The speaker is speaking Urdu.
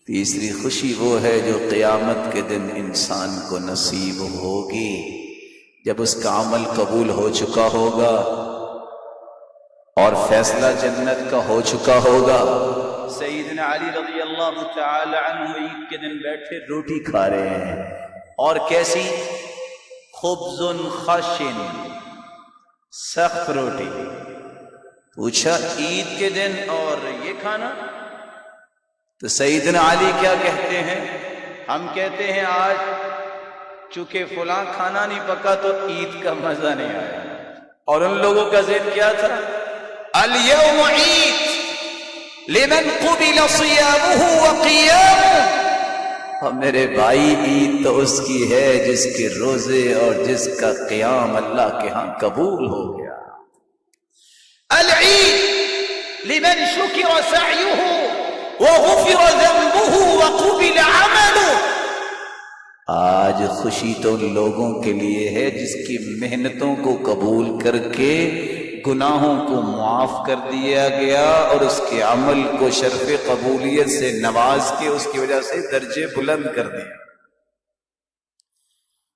تیسری خوشی وہ ہے جو قیامت کے دن انسان کو نصیب ہوگی، جب اس کا عمل قبول ہو چکا ہوگا اور فیصلہ جنت کا ہو چکا ہوگا۔ سیدنا علی رضی اللہ تعالی عنہ عید کے دن بیٹھے روٹی کھا رہے ہیں، اور کیسی؟ خبز خشن، سخت روٹی۔ پوچھا عید کے دن اور یہ کھانا؟ تو سیدنا علی کیا کہتے ہیں؟ ہم کہتے ہیں آج چونکہ فلاں کھانا نہیں پکا تو عید کا مزہ نہیں آیا، اور ان لوگوں کا ذہن کیا تھا؟ اليوم عید لمن قبل صیامہ وقیامہ، اور میرے بھائی عید تو اس کی ہے جس کے روزے اور جس کا قیام اللہ کے ہاں قبول ہو گیا۔ العید لمن شکر سعیہ وغفر ذنبہ وقبل عملہ، آج خوشی تو ان لوگوں کے لیے ہے جس کی محنتوں کو قبول کر کے گناہوں کو معاف کر دیا گیا اور اس کے عمل کو شرف قبولیت سے نواز کے اس کی وجہ سے درجے بلند کر دیا۔